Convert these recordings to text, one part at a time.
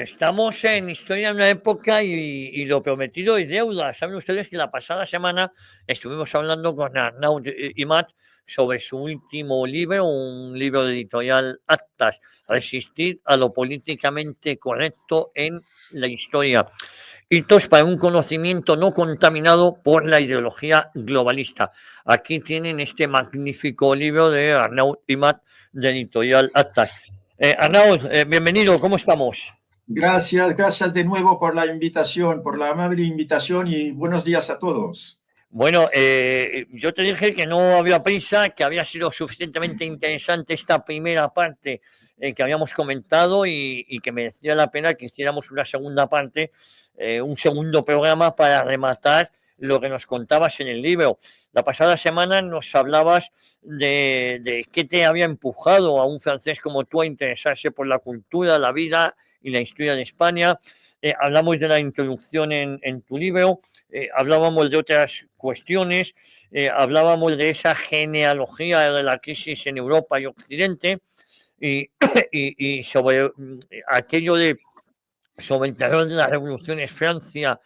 estamos en Historia de una época y lo prometido es deuda. Saben ustedes que la pasada semana estuvimos hablando con Arnaud Imat sobre su último libro, un libro de editorial Actas, Resistir a lo políticamente correcto en la historia. Hitos para un conocimiento no contaminado por la ideología globalista. Aquí tienen este magnífico libro de Arnaud Imat de editorial Actas. Arnaud, bienvenido, ¿cómo estamos? Gracias de nuevo por la invitación, por la amable invitación y buenos días a todos. Bueno, yo te dije que no había prisa, que había sido suficientemente interesante esta primera parte que habíamos comentado y que merecía la pena que hiciéramos una segunda parte, un segundo programa para rematar lo que nos contabas en el libro. La pasada semana nos hablabas de qué te había empujado a un francés como tú a interesarse por la cultura, la vida y la historia de España. Hablamos de la introducción en tu libro. Hablábamos de otras cuestiones, hablábamos de esa genealogía de la crisis en Europa y Occidente y, y sobre aquello de sobre el terror de las revoluciones francesa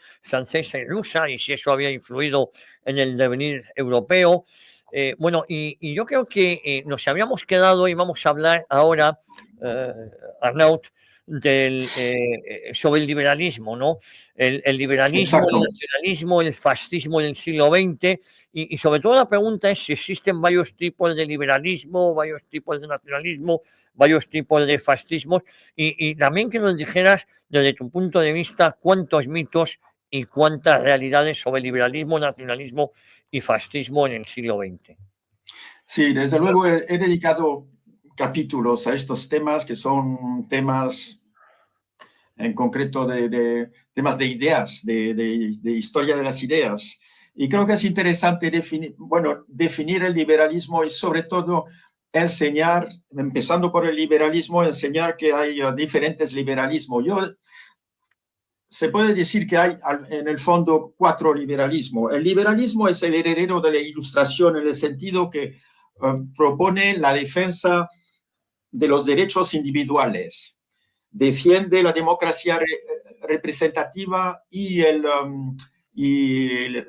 y rusa y si eso había influido en el devenir europeo. Bueno, y yo creo que nos habíamos quedado y vamos a hablar ahora, eh, Arnaud, sobre el liberalismo, ¿no? El liberalismo, el Exacto. nacionalismo, el fascismo en el siglo XX y sobre todo la pregunta es si existen varios tipos de liberalismo, varios tipos de nacionalismo, varios tipos de fascismos y también que nos dijeras desde tu punto de vista cuántos mitos y cuántas realidades sobre liberalismo, nacionalismo y fascismo en el siglo XX. Sí, desde luego he dedicado capítulos a estos temas que son temas en concreto de temas de ideas, de historia de las ideas. Y creo que es interesante definir el liberalismo y sobre todo enseñar, empezando por el liberalismo, enseñar que hay diferentes liberalismos. Se puede decir que hay en el fondo cuatro liberalismos. El liberalismo es el heredero de la Ilustración en el sentido que propone la defensa de los derechos individuales, defiende la democracia representativa y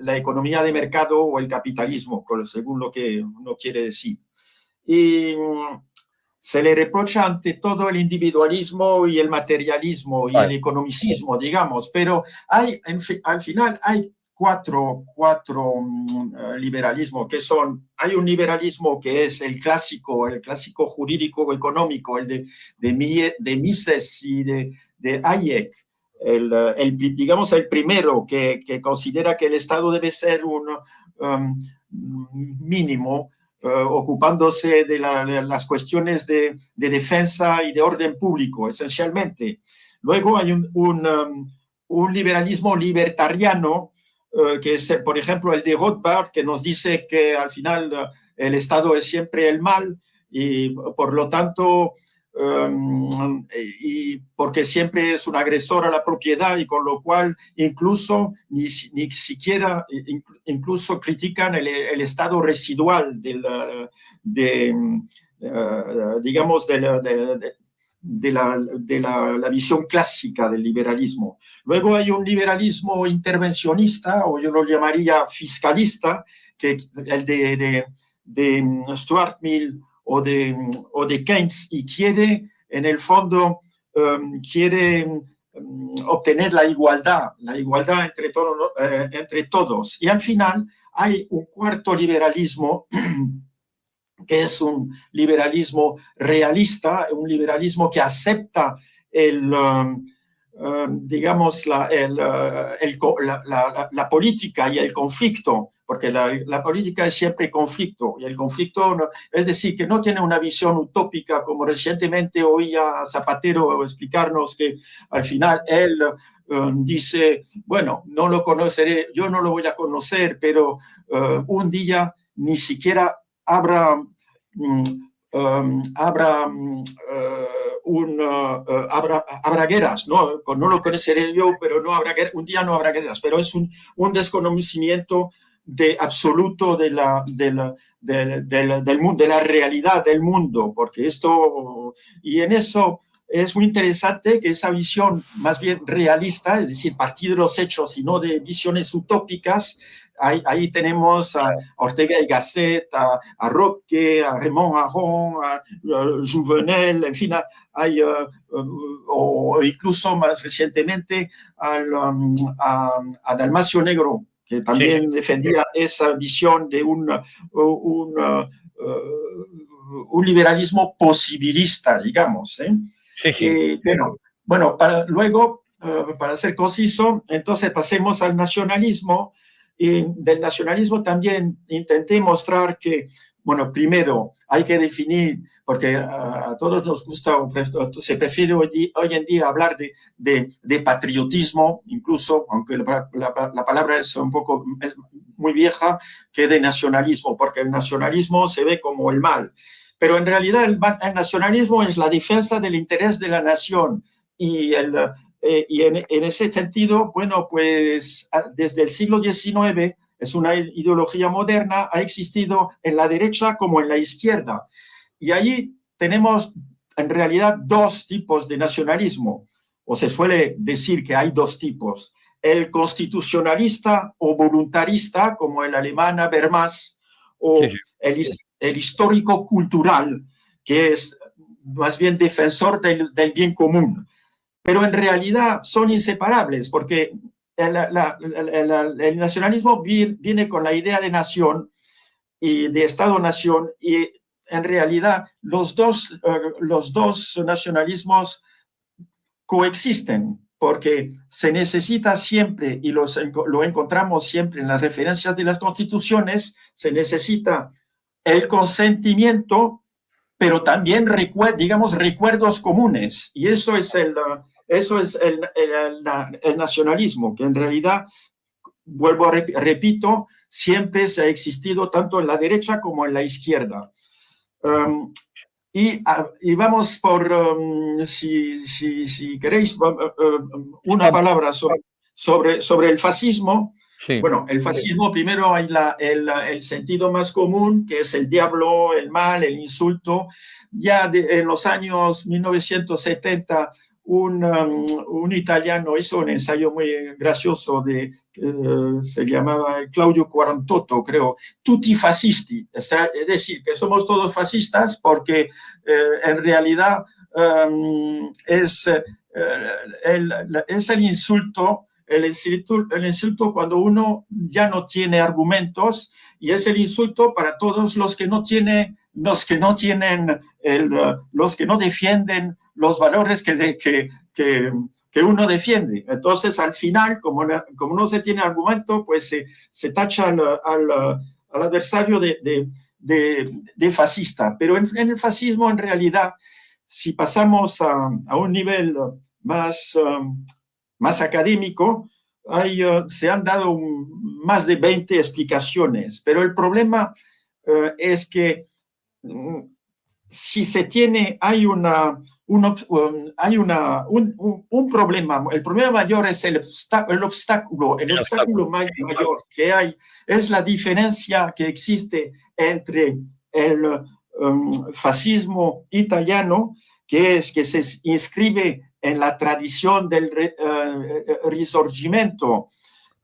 la economía de mercado o el capitalismo, según lo que uno quiere decir. Y se le reprocha ante todo el individualismo y el materialismo y el economicismo, digamos, pero al final hay cuatro liberalismos que son, hay un liberalismo que es el clásico jurídico-económico, el de Mises y de Hayek, digamos el primero que considera que el Estado debe ser un mínimo, ocupándose de las cuestiones de defensa y de orden público, esencialmente. Luego hay un liberalismo libertariano, que es, por ejemplo, el de Rothbard, que nos dice que al final el Estado es siempre el mal y, por lo tanto, y porque siempre es un agresor a la propiedad y con lo cual incluso ni siquiera incluso critican el estado residual digamos de la visión clásica del liberalismo. Luego hay un liberalismo intervencionista, o yo lo llamaría fiscalista, que el de Stuart Mill o de Keynes, y quiere, en el fondo, quiere obtener la igualdad entre todos. Y al final hay un cuarto liberalismo que es un liberalismo realista, un liberalismo que acepta digamos, la política y el conflicto, porque la política es siempre conflicto, y el conflicto, es decir, que no tiene una visión utópica, como recientemente oía Zapatero explicarnos que al final él dice, bueno, no lo conoceré, yo no lo voy a conocer, pero un día ni siquiera habrá guerras, ¿no? No lo conoceré yo, pero no habrá guerras, un día no habrá guerras, pero es un desconocimiento absoluto del mundo, de la realidad del mundo, porque esto, y en eso es muy interesante que esa visión más bien realista, es decir, partir de los hechos y no de visiones utópicas. Ahí tenemos a Ortega y Gasset, a Roque, a Raymond Aron, a Jouvenel, en fin, o incluso más recientemente a Dalmacio Negro, que también defendía esa visión de un liberalismo posibilista, digamos. Bueno, luego, para ser conciso, entonces pasemos al nacionalismo. Y del nacionalismo también intenté mostrar que, bueno, primero hay que definir, porque a todos nos gusta, se prefiere hoy en día hablar de patriotismo, incluso, aunque la palabra es muy vieja, que de nacionalismo, porque el nacionalismo se ve como el mal. Pero en realidad el nacionalismo es la defensa del interés de la nación y en ese sentido, bueno, pues desde el siglo XIX, es una ideología moderna, ha existido en la derecha como en la izquierda. Y ahí tenemos en realidad dos tipos de nacionalismo, o se suele decir que hay dos tipos. El constitucionalista o voluntarista, como el alemán Habermas, o el histórico cultural, que es más bien defensor del bien común. Pero en realidad son inseparables, porque el nacionalismo viene con la idea de nación y de Estado-nación, y en realidad los dos nacionalismos coexisten, porque se necesita siempre, y lo encontramos siempre en las referencias de las constituciones, se necesita el consentimiento, pero también recuerdos comunes, y eso es el nacionalismo, que en realidad, repito, siempre se ha existido tanto en la derecha como en la izquierda. Y vamos por, si queréis, una palabra sobre el fascismo. Sí. Bueno, el fascismo, primero hay el sentido más común, que es el diablo, el mal, el insulto. Ya en los años 1970, un italiano hizo un ensayo muy gracioso se llamaba Claudio Quarantotto, creo, Tutti fascisti, es decir, que somos todos fascistas porque en realidad es el insulto. El insulto cuando uno ya no tiene argumentos, y es el insulto para todos los que no defienden los valores que uno defiende. Entonces, al final, como no se tiene argumento, pues se tacha al adversario de fascista. Pero en el fascismo, en realidad, si pasamos a un nivel más académico, se han dado más de 20 explicaciones, pero el problema es que si se tiene, hay un problema. El problema mayor es el obstáculo mayor que hay, es la diferencia que existe entre el fascismo italiano, que se inscribe en la tradición del Risorgimento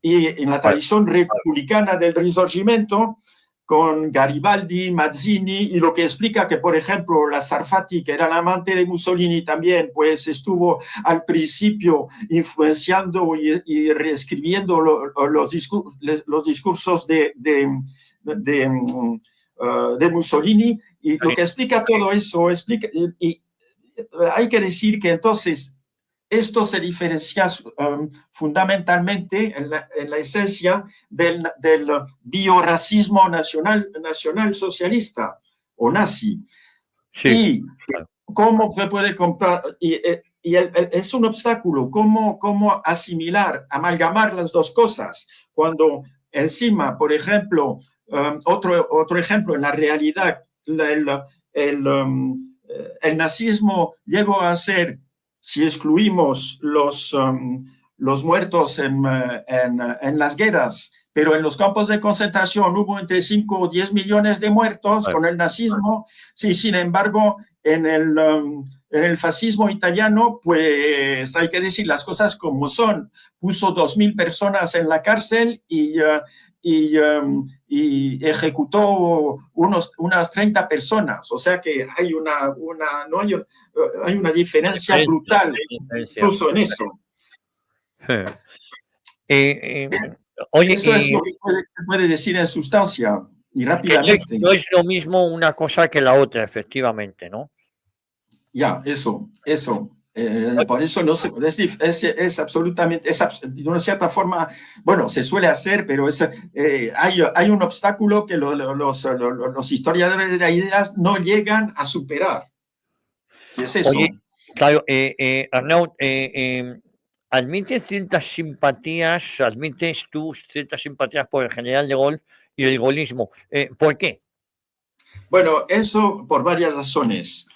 y en la tradición republicana del Risorgimento, con Garibaldi, Mazzini, y lo que explica que, por ejemplo, la Sarfatti, que era la amante de Mussolini también, pues estuvo al principio influenciando y reescribiendo los discursos de Mussolini, y lo que explica todo eso, hay que decir que entonces esto se diferencia fundamentalmente en la esencia del biorracismo nacional socialista o nazi. Sí. Y cómo se puede comprar, es un obstáculo, cómo asimilar, amalgamar las dos cosas, cuando encima, por ejemplo, otro ejemplo en la realidad, el nazismo llegó a ser, si excluimos los muertos en las guerras, pero en los campos de concentración hubo entre 5 o 10 millones de muertos con el nazismo. Sí, sin embargo, en en el fascismo italiano, pues hay que decir las cosas como son. Puso 2.000 personas en la cárcel y ejecutó unas 30 personas. O sea que hay no hay una diferencia brutal, incluso en eso. Oye, eso es lo que se puede decir en sustancia y rápidamente. No es lo mismo una cosa que la otra, efectivamente, ¿no? Ya, eso. Por eso no es absolutamente, de una cierta forma, bueno, se suele hacer, pero hay un obstáculo que los historiadores de las ideas no llegan a superar. ¿Qué es eso? Oye, claro, Arnaud, ¿admites tú ciertas simpatías por el general de Gaulle y el gaullismo? ¿Por qué? Bueno, eso por varias razones.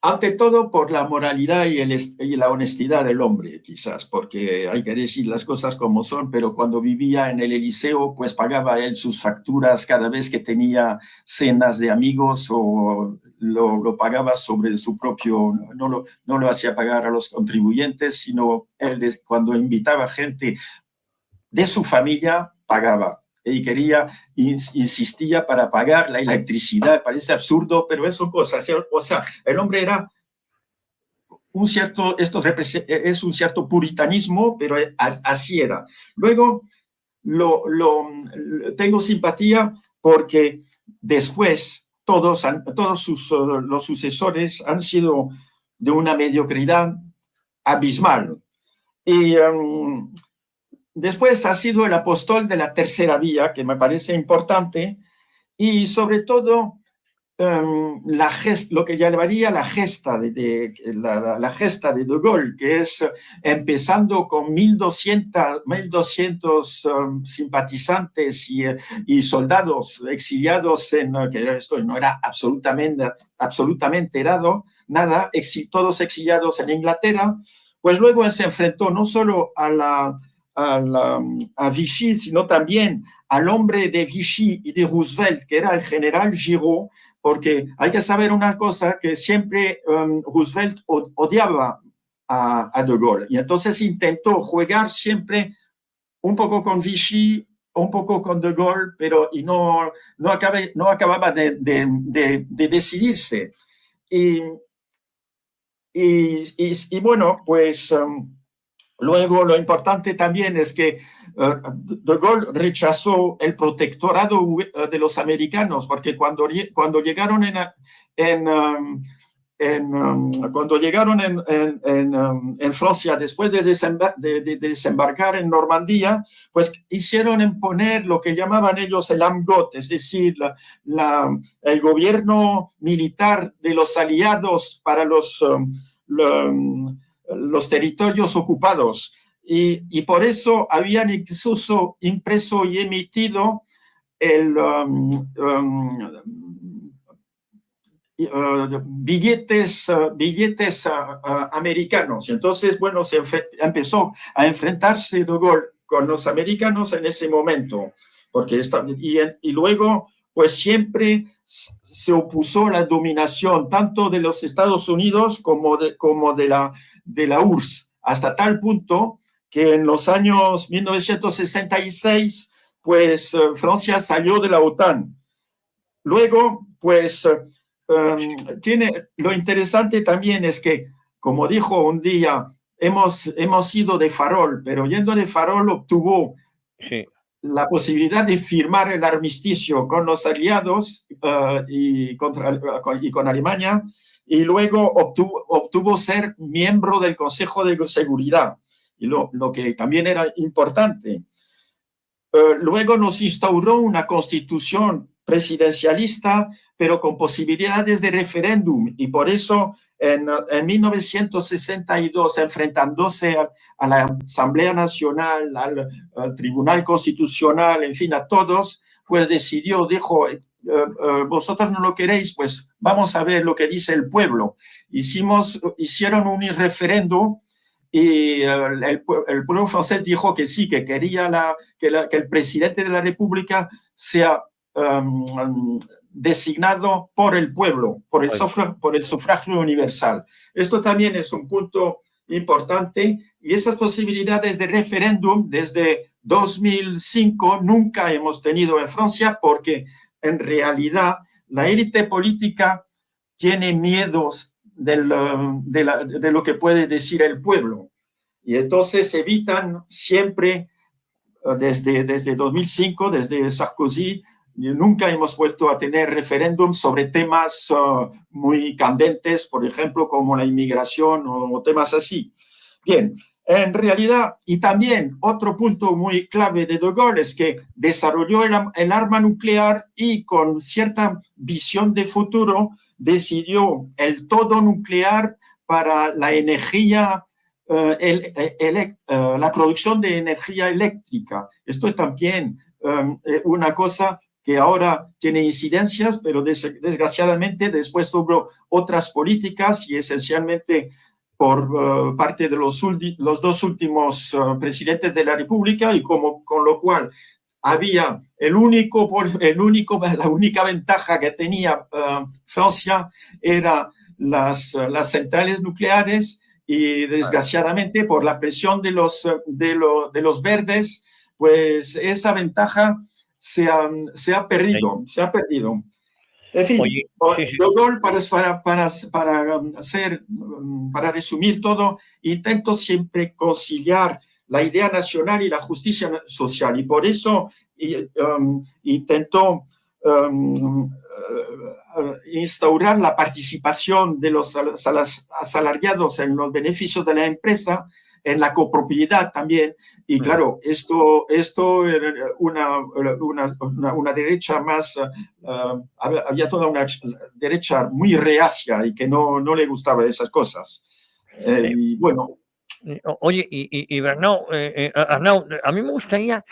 Ante todo por la moralidad y la honestidad del hombre, quizás, porque hay que decir las cosas como son, pero cuando vivía en el Eliseo, pues pagaba él sus facturas cada vez que tenía cenas de amigos o lo pagaba sobre su propio, no lo hacía pagar a los contribuyentes, sino él cuando invitaba gente de su familia, pagaba. Y insistía para pagar la electricidad, parece absurdo, pero eso cosas, o sea, el hombre era esto es un cierto puritanismo, pero así era. Luego, tengo simpatía porque después todos los sucesores han sido de una mediocridad abismal. Y después ha sido el apóstol de la tercera vía, que me parece importante, y sobre todo lo que llamaría la gesta de Gaulle, que es empezando con 1.200 simpatizantes y soldados exiliados, que esto no era absolutamente nada, todos exiliados en Inglaterra. Pues luego se enfrentó no solo a Vichy, sino también al hombre de Vichy y de Roosevelt, que era el general Giraud, porque hay que saber una cosa, que siempre Roosevelt odiaba a De Gaulle, y entonces intentó jugar siempre un poco con Vichy, un poco con De Gaulle, pero no acababa de decidirse. Y bueno, pues luego lo importante también es que De Gaulle rechazó el protectorado de los americanos, porque cuando llegaron en Francia, después de desembarcar en Normandía, pues hicieron imponer lo que llamaban ellos el AMGOT, es decir, el gobierno militar de los aliados para los territorios ocupados. Y por eso habían incluso impreso y emitido billetes americanos. Entonces, bueno, empezó a enfrentarse De Gaulle con los americanos en ese momento, y luego pues siempre se opuso a la dominación tanto de los Estados Unidos como de la URSS, hasta tal punto que en los años 1966 pues Francia salió de la OTAN. Luego, pues lo interesante también es que, como dijo un día, hemos ido de farol, pero yendo de farol obtuvo la posibilidad de firmar el armisticio con los aliados y con Alemania, y luego obtuvo ser miembro del Consejo de Seguridad, y lo que también era importante. Luego nos instauró una constitución presidencialista, pero con posibilidades de referéndum, y por eso en 1962, enfrentándose a la Asamblea Nacional, al Tribunal Constitucional, en fin, a todos, pues dijo, vosotros no lo queréis, pues vamos a ver lo que dice el pueblo. Hicieron un referéndum, y el pueblo francés dijo que sí, que quería que el presidente de la República sea designado por el pueblo, por el sufragio universal. Esto también es un punto importante, y esas posibilidades de referéndum desde 2005 nunca hemos tenido en Francia, porque en realidad la élite política tiene miedos de lo que puede decir el pueblo, y entonces evitan siempre, desde 2005, desde Sarkozy, nunca hemos vuelto a tener referéndum sobre temas muy candentes, por ejemplo, como la inmigración o temas así. Bien, en realidad, y también otro punto muy clave de De Gaulle es que desarrolló el arma nuclear, y con cierta visión de futuro decidió el todo nuclear para la energía, la producción de energía eléctrica. Esto es también una cosa que ahora tiene incidencias, pero desgraciadamente después hubo otras políticas, y esencialmente por parte de los dos últimos presidentes de la República, y con lo cual había la única ventaja que tenía Francia era las centrales nucleares, y desgraciadamente por la presión de los verdes, pues esa ventaja se ha perdido. En fin, Oye, sí. De Gaulle, para resumir todo, intento siempre conciliar la idea nacional y la justicia social, y por eso intento instaurar la participación de los asalariados en los beneficios de la empresa, en la copropiedad también. Y claro, esto una derecha más, había toda una derecha muy reacia y que no le gustaba esas cosas. Y bueno. Oye, y Bernau, Arnau, a mí me gustaría,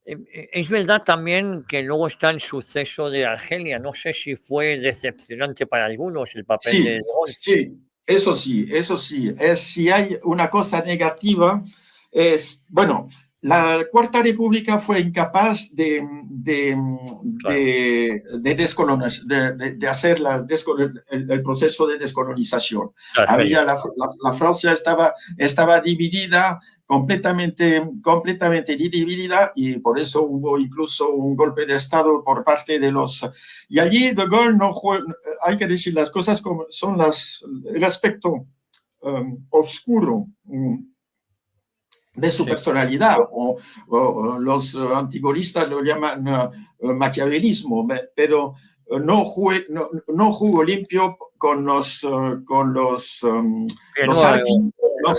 es verdad también que luego está el suceso de Argelia. No sé si fue decepcionante para algunos el papel de De Gaulle. Sí, eso sí. Si hay una cosa negativa, bueno, la Cuarta República fue incapaz de hacer el proceso de descolonización. La Francia estaba dividida, completamente dividida, y por eso hubo incluso un golpe de Estado por parte de los... Y allí De Gaulle no fue, hay que decir las cosas como son, el aspecto oscuro de su personalidad, o los antigoristas lo llaman maquiavelismo, pero no jugó limpio con los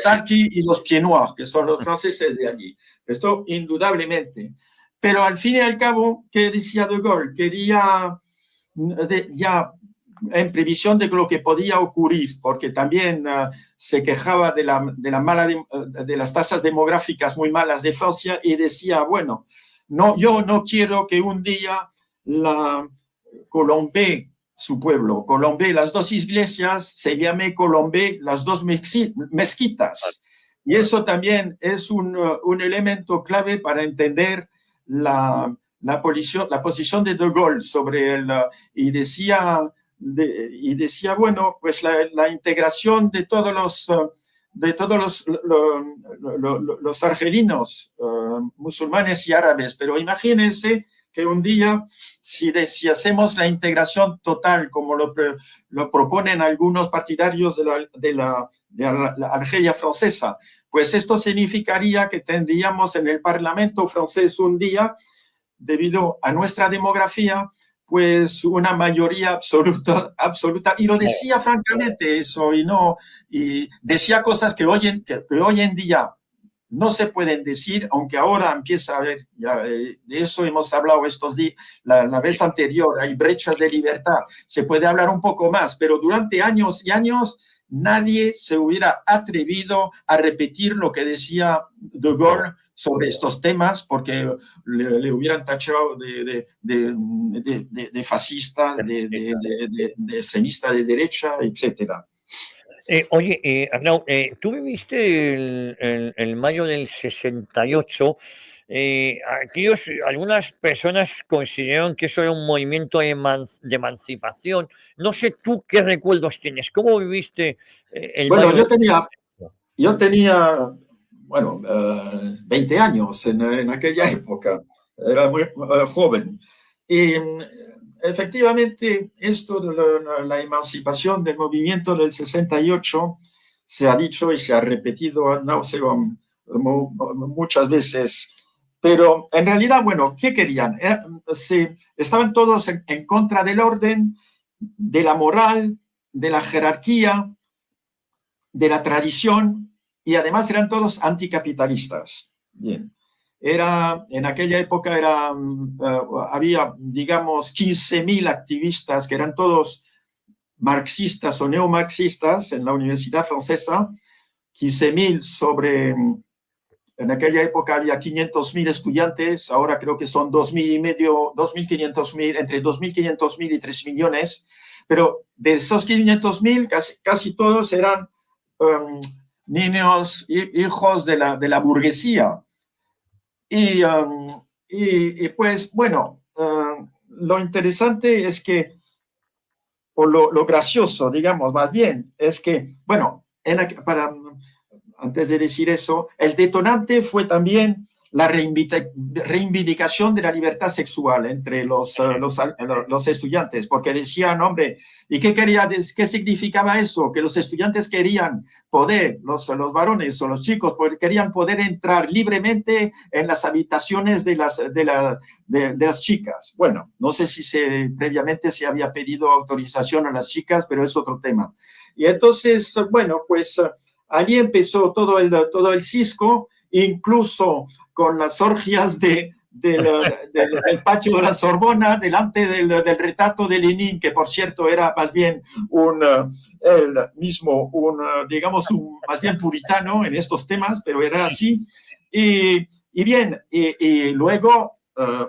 Arqui y los Pieds Noirs, que son los franceses de allí. Esto indudablemente. Pero al fin y al cabo, ¿qué decía De Gaulle? Quería ya en previsión de lo que podía ocurrir, porque también se quejaba de las tasas demográficas muy malas de Francia, y decía, bueno, yo no quiero que un día Colombé, su pueblo, Colombé, las dos iglesias, se llame Colombé, las dos mezquitas. Y eso también es un elemento clave para entender la posición de De Gaulle sobre y decía, bueno, pues la integración de todos los argelinos, musulmanes y árabes. Pero imagínense que un día, si hacemos la integración total, como lo proponen algunos partidarios de la Argelia francesa, pues esto significaría que tendríamos en el Parlamento francés un día, debido a nuestra demografía, pues una mayoría absoluta, y lo decía francamente eso, y decía cosas que hoy en día no se pueden decir, aunque ahora empieza a haber, de eso hemos hablado estos días, la vez anterior, hay brechas de libertad, se puede hablar un poco más, pero durante años y años nadie se hubiera atrevido a repetir lo que decía De Gaulle sobre estos temas, porque le hubieran tachado de fascista, de extremista de derecha, etcétera. Oye, Arnau, tú viviste el mayo del 68 Algunas personas consideraron que eso era un movimiento de emancipación. No sé tú qué recuerdos tienes, ¿cómo viviste el Bueno, mayo? yo tenía, bueno, 20 años en aquella época, era muy joven. Y efectivamente, esto de la emancipación del movimiento del 68 se ha dicho y se ha repetido ad nauseam muchas veces. Pero en realidad, bueno, ¿qué querían? Estaban todos en contra del orden, de la moral, de la jerarquía, de la tradición, y además eran todos anticapitalistas. Bien. En aquella época había, digamos, 15.000 activistas que eran todos marxistas o neomarxistas en la Universidad Francesa, 15.000 en aquella época había 500.000 estudiantes, ahora creo que son 2.500.000, 2.500.000, entre 2.500.000 y 3 millones, pero de esos 500.000 casi todos eran niños, hijos de la burguesía. Y pues bueno, lo interesante es que, o lo gracioso, digamos, más bien, es que, bueno, antes de decir eso, el detonante fue también la reivindicación de la libertad sexual entre los estudiantes, porque decían, hombre, ¿y qué significaba eso? Que los estudiantes querían poder, los varones o los chicos, querían poder entrar libremente en las habitaciones de las chicas. Bueno, no sé si previamente se había pedido autorización a las chicas, pero es otro tema. Y entonces, bueno, pues allí empezó todo el cisco, incluso con las orgias del patio de la Sorbona, delante del retrato de Lenin, que por cierto era más bien él mismo, digamos, más bien puritano en estos temas, pero era así. Y luego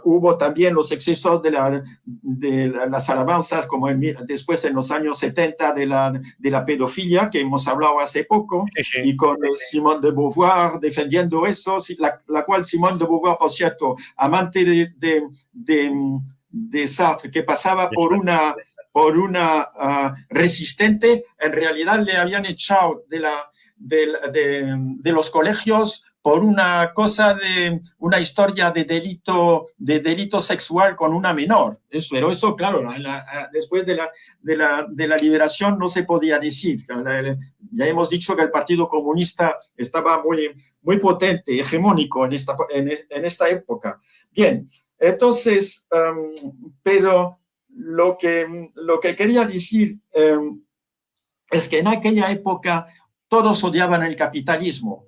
hubo también los excesos de las alabanzas, como después en los años 70 de la pedofilia, que hemos hablado hace poco, Sí, sí. y con Simone de Beauvoir defendiendo eso, la cual Simone de Beauvoir, por cierto, amante de Sartre, que pasaba por una resistente, en realidad le habían echado de los colegios por una historia de delito sexual con una menor. Pero eso, claro, después de la liberación no se podía decir. Ya hemos dicho que el Partido Comunista estaba muy potente, hegemónico en esta época. Bien, entonces, pero lo que quería decir es que en aquella época todos odiaban el capitalismo.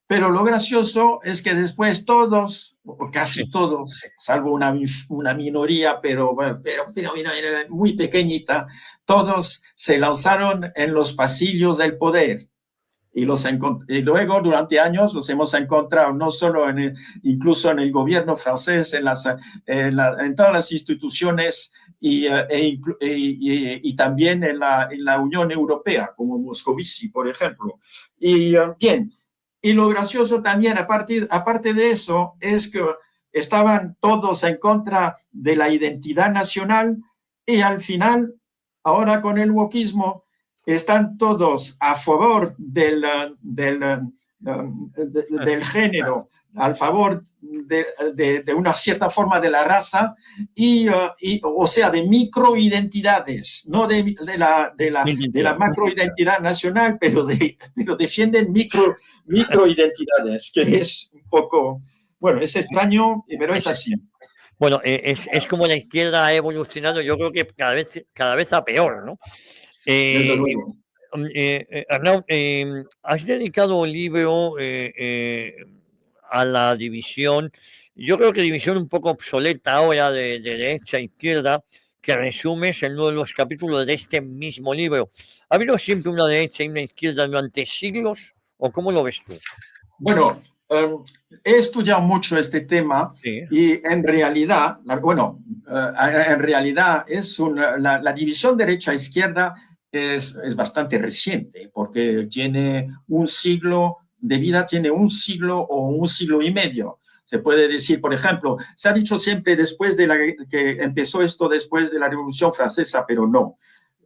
Pero lo gracioso es que después todos, o casi todos, salvo una minoría, pero muy pequeñita, todos se lanzaron en los pasillos del poder. Y luego, durante años, los hemos encontrado no solo incluso en el gobierno francés, en todas las instituciones y también en la Unión Europea, como Moscovici, por ejemplo. Bien. Y lo gracioso también, aparte de eso, es que estaban todos en contra de la identidad nacional y al final, ahora con el wokismo, están todos a favor del género, a favor de una cierta forma de la raza o sea, de microidentidades, no de la macroidentidad nacional, pero defienden microidentidades, que es un poco, bueno, es extraño, pero es así. Bueno, es como la izquierda ha evolucionado, yo creo que cada vez a peor, ¿no? Desde luego. Arnau, has dedicado un libro a la división, yo creo que división un poco obsoleta ahora de derecha a izquierda, que resumes en uno de los capítulos de este mismo libro. ¿Ha habido siempre una derecha y una izquierda durante siglos o cómo lo ves tú? Bueno, he estudiado mucho este tema y en realidad, en realidad la división derecha-izquierda es bastante reciente porque tiene un siglo de vida, tiene un siglo o un siglo y medio. Se puede decir, por ejemplo, se ha dicho siempre después de que empezó esto después de la Revolución Francesa, pero no.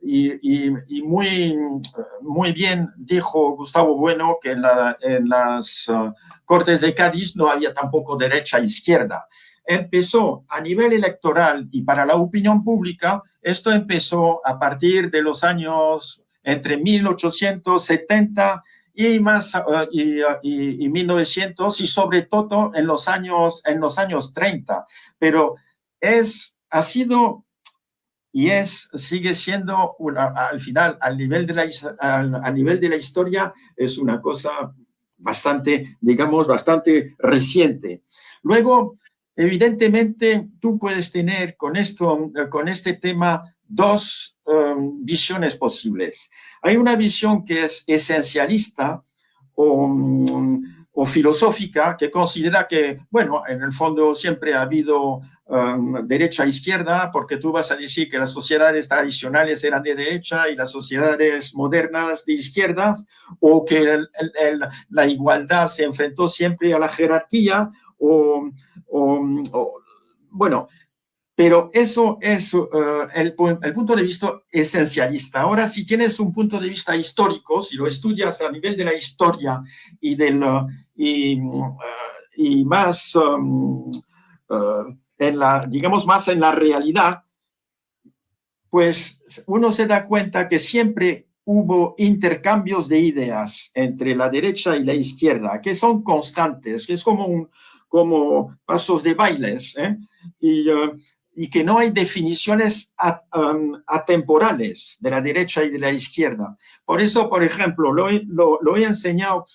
Y muy bien dijo Gustavo Bueno que en las Cortes de Cádiz no había tampoco derecha e izquierda. Empezó a nivel electoral y para la opinión pública, esto empezó a partir de los años entre 1870 y 1900 y sobre todo en los años 30. Pero ha sido y sigue siendo, al final, a nivel de la historia, es una cosa bastante, digamos, bastante reciente. Luego, evidentemente, tú puedes tener con este tema dos visiones posibles. Hay una visión que es esencialista o filosófica, que considera que, bueno, en el fondo siempre ha habido derecha e izquierda, porque tú vas a decir que las sociedades tradicionales eran de derecha y las sociedades modernas de izquierdas, o que la igualdad se enfrentó siempre a la jerarquía, bueno, pero eso es el punto de vista esencialista. Ahora, si tienes un punto de vista histórico, si lo estudias a nivel de la historia y más digamos más en la realidad, pues uno se da cuenta que siempre hubo intercambios de ideas entre la derecha y la izquierda, que son constantes, que es como pasos de bailes, ¿eh? Y que no hay definiciones atemporales de la derecha y de la izquierda. Por eso, por ejemplo, lo he enseñado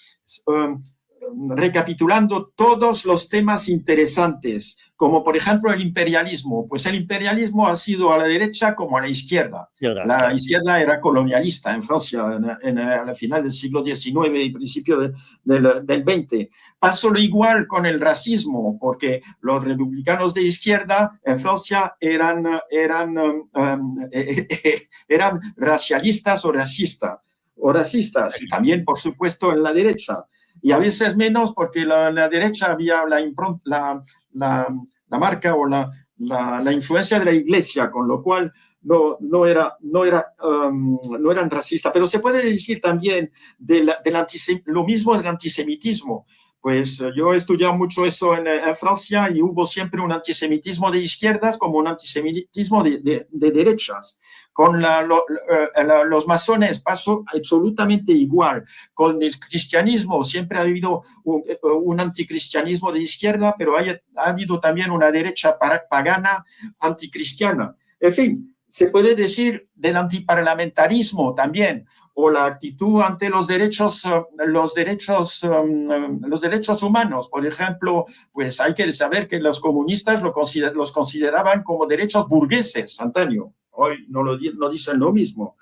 recapitulando todos los temas interesantes, como por ejemplo el imperialismo. Pues el imperialismo ha sido a la derecha como a la izquierda. La izquierda era colonialista en Francia al final del siglo XIX y principio del XX. Pasó lo igual con el racismo, porque los republicanos de izquierda en Francia eran racialistas o racistas, y también, por supuesto, en la derecha. Y a veces menos porque la derecha había la marca o la influencia de la iglesia, con lo cual no eran racistas. Pero se puede decir también lo mismo del antisemitismo. Pues yo he estudiado mucho eso en Francia y hubo siempre un antisemitismo de izquierdas como un antisemitismo de derechas. Con los masones pasó absolutamente igual. Con el cristianismo siempre ha habido un anticristianismo de izquierda, pero ha habido también una derecha pagana anticristiana. En fin, se puede decir del antiparlamentarismo también, o la actitud ante los derechos humanos. Por ejemplo, pues hay que saber que los comunistas los consideraban como derechos burgueses antaño. Hoy no dicen lo mismo.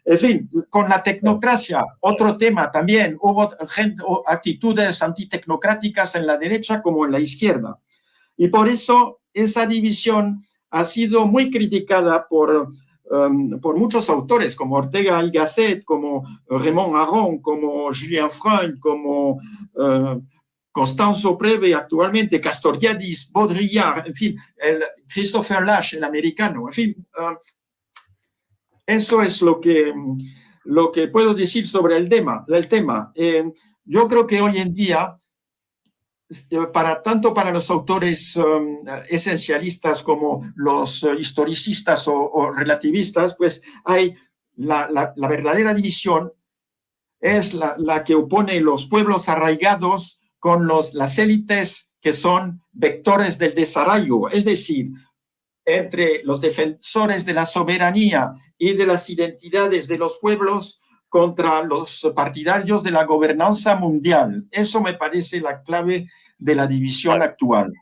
En fin, con la tecnocracia, otro tema también, hubo actitudes antitecnocráticas en la derecha como en la izquierda. Y por eso esa división ha sido muy criticada por muchos autores, como Ortega y Gasset, como Raymond Aron, como Julien Freund, como Constanzo Preve actualmente, Castoriadis, Baudrillard, en fin, Christopher Lasch, el americano, en fin. Eso es lo que puedo decir sobre el tema. Yo creo que hoy en día, tanto para los autores esencialistas como los historicistas o relativistas, pues hay la verdadera división es la que opone los pueblos arraigados con las élites que son vectores del desarrollo, es decir, entre los defensores de la soberanía y de las identidades de los pueblos contra los partidarios de la gobernanza mundial. Eso me parece la clave de la división actual.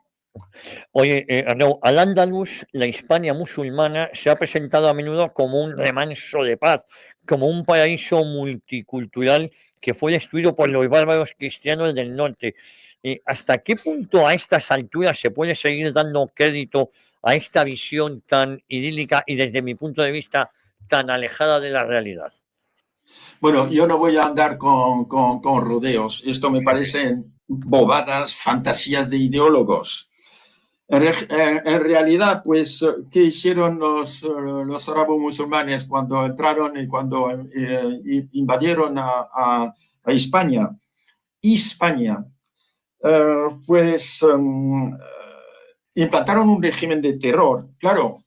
Oye, Arnau, Al-Ándalus, la Hispania musulmana, se ha presentado a menudo como un remanso de paz, como un paraíso multicultural que fue destruido por los bárbaros cristianos del norte. ¿Hasta qué punto a estas alturas se puede seguir dando crédito a esta visión tan idílica y, desde mi punto de vista, tan alejada de la realidad? Bueno, yo no voy a andar con rodeos. Esto me parece bobadas, fantasías de ideólogos. En realidad, pues, ¿qué hicieron los árabo-musulmanes cuando entraron y cuando invadieron a España? Hispania, pues implantaron un régimen de terror. Claro,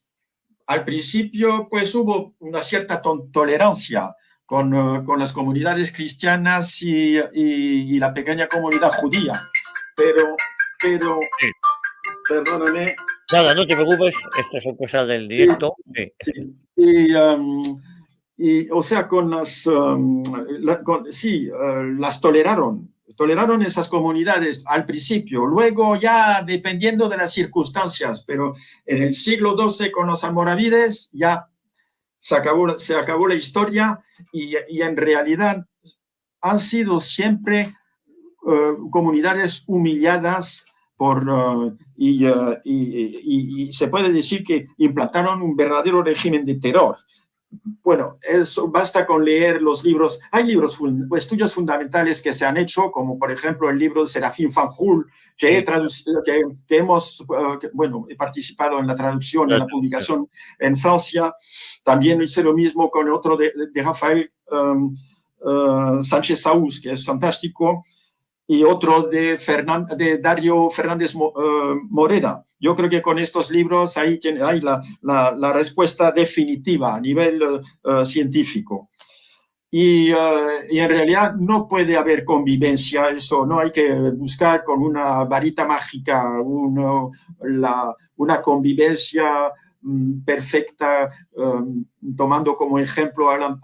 al principio pues hubo una cierta tolerancia con las comunidades cristianas y la pequeña comunidad judía, pero Sí. perdóname. Nada, no te preocupes, estas son cosas del Sí, directo. Sí. sí. Y, o sea, sí, las toleraron esas comunidades al principio, luego ya dependiendo de las circunstancias, pero en el siglo XII con los almorávides ya se acabó la historia y en realidad han sido siempre comunidades humilladas y se puede decir que implantaron un verdadero régimen de terror. Bueno, eso basta con leer los libros. Hay libros, estudios fundamentales que se han hecho, como por ejemplo el libro de Serafín Fanjul, que he traducido, que hemos, bueno, he participado en la traducción, en la publicación en Francia. También hice lo mismo con otro de Rafael Sánchez Saúz, que es fantástico, y otro de Dario Fernández Morera. Yo creo que con estos libros hay la respuesta definitiva a nivel científico. Y en realidad no puede haber convivencia, eso no hay que buscar con una varita mágica una convivencia perfecta, tomando como ejemplo al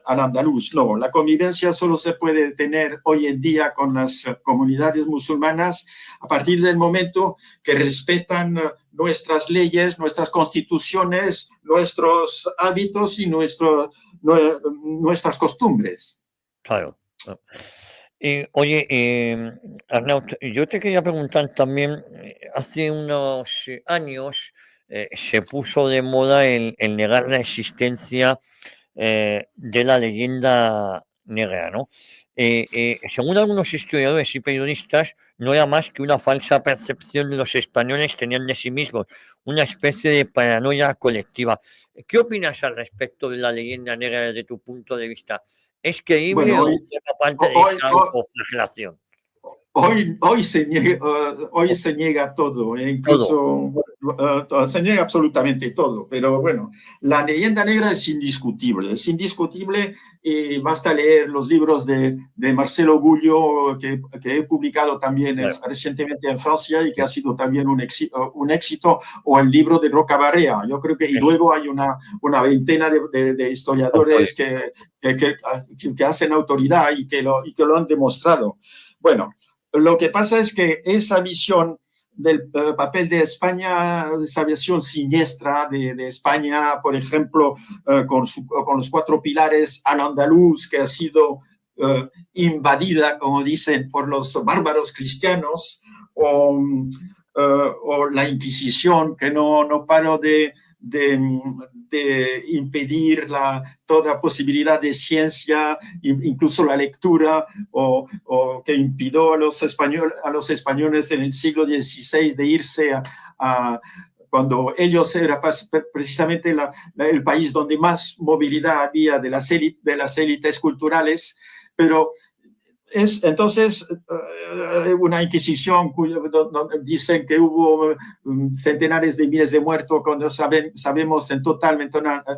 andaluz. No, la convivencia solo se puede tener hoy en día con las comunidades musulmanas a partir del momento que respetan nuestras leyes, nuestras constituciones, nuestros hábitos y nuestras costumbres. Claro. Oye, Arnaut, yo te quería preguntar también, hace unos años se puso de moda el negar la existencia de la leyenda negra, ¿no? Según algunos historiadores y periodistas, no era más que una falsa percepción de los españoles tenían de sí mismos, una especie de paranoia colectiva. ¿Qué opinas al respecto de la leyenda negra desde tu punto de vista? ¿Es creíble Bueno, o forma parte de esa autoflagelación? Hoy se niega todo, Todo. incluso se niega absolutamente todo, pero bueno, la leyenda negra es indiscutible y basta leer los libros de Marcelo Gullo que he publicado también Claro. recientemente en Francia y que ha sido también un éxito, o el libro de Roca Barea. Yo creo que, y luego hay una veintena de historiadores que hacen autoridad y que lo han demostrado. Bueno, lo que pasa es que esa visión del papel de España, esa visión siniestra de España, por ejemplo, con los 4 pilares al andaluz, que ha sido invadida, como dicen, por los bárbaros cristianos, o la Inquisición, que no paró de impedir toda posibilidad de ciencia, incluso la lectura, o que impidió a los españoles en el siglo XVI de irse cuando ellos eran precisamente el país donde más movilidad había de las élites culturales, pero entonces una Inquisición donde dicen que hubo centenares de miles de muertos, cuando sabemos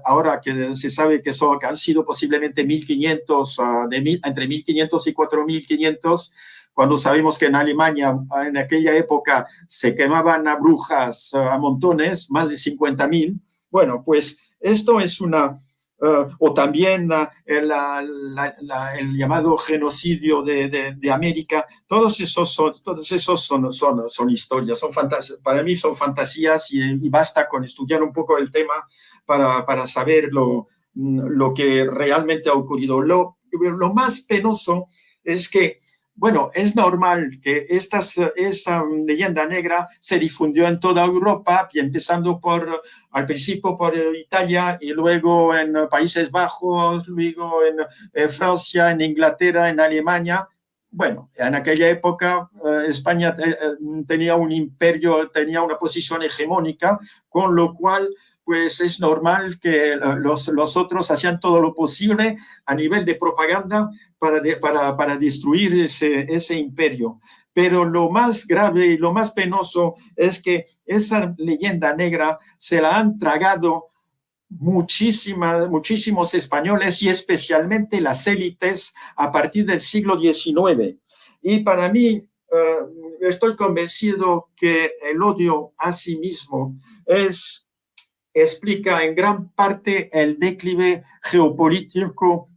ahora que se sabe que han sido posiblemente 1.500, entre 1.500 y 4.500, cuando sabemos que en Alemania en aquella época se quemaban a brujas a montones, más de 50.000. Bueno, pues esto es o también el llamado genocidio de América. Todos esos son historias, para mí son fantasías y basta con estudiar un poco el tema para saber lo que realmente ha ocurrido. Lo más penoso es que, bueno, es normal que esa leyenda negra se difundió en toda Europa, empezando al principio por Italia y luego en Países Bajos, luego en Francia, en Inglaterra, en Alemania. bueno, en aquella época España tenía un imperio, tenía una posición hegemónica, con lo cual pues es normal que los otros hacían todo lo posible a nivel de propaganda para destruir ese imperio. Pero lo más grave y lo más penoso es que esa leyenda negra se la han tragado muchísimos españoles y especialmente las élites a partir del siglo XIX. Y para mí, estoy convencido que el odio a sí mismo explica en gran parte el declive geopolítico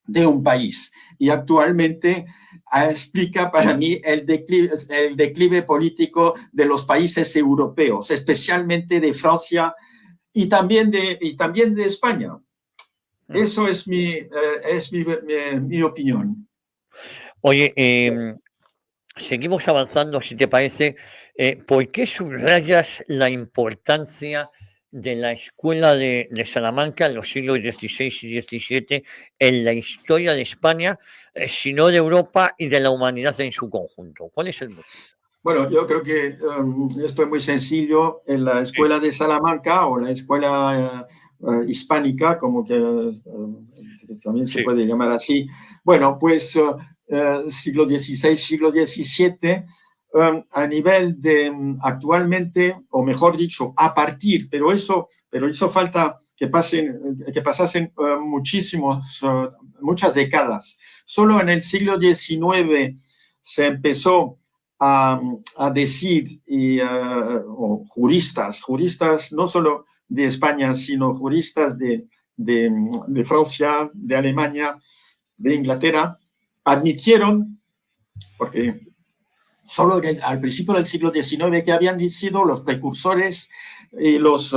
de un país. Y actualmente explica para mí el declive político de los países europeos, especialmente de Francia y también de España. Eso es mi opinión. Oye, seguimos avanzando, si te parece. ¿Por qué subrayas la importancia de la escuela de Salamanca en los siglos XVI y XVII en la historia de España, si no de Europa y de la humanidad en su conjunto? ¿Cuál es el motivo? Bueno, yo creo que esto es muy sencillo. En la escuela de Salamanca o la escuela hispánica, como que también se Sí, puede llamar así, bueno, pues siglo XVI, siglo XVII, a nivel de actualmente, o mejor dicho, a partir, pero hizo falta que pasasen muchas décadas. Solo en el siglo XIX se empezó a decir, o juristas no solo de España, sino juristas de Francia, de Alemania, de Inglaterra, admitieron, porque solo al principio del siglo XIX, que habían sido los precursores y los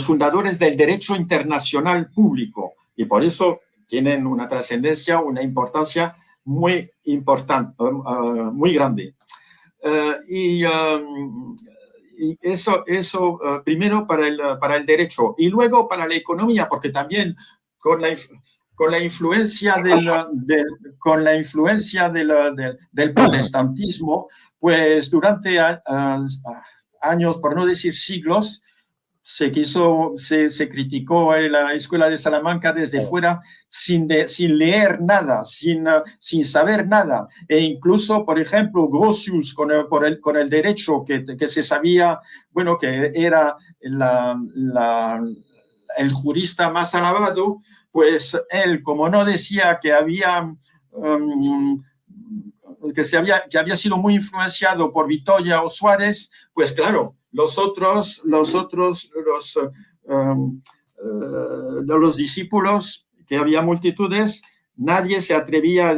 fundadores del derecho internacional público, y por eso tienen una trascendencia, una importancia muy importante, muy grande. Y eso primero para el derecho y luego para la economía, porque también con la influencia del protestantismo, pues durante años, por no decir siglos, se criticó la escuela de Salamanca desde fuera sin leer nada, sin saber nada. E incluso, por ejemplo, Grotius con el derecho que se sabía, bueno, que era el jurista más alabado, pues él, como no decía que había sido muy influenciado por Vitoria o Suárez, pues claro, los discípulos, que había multitudes, nadie se atrevía a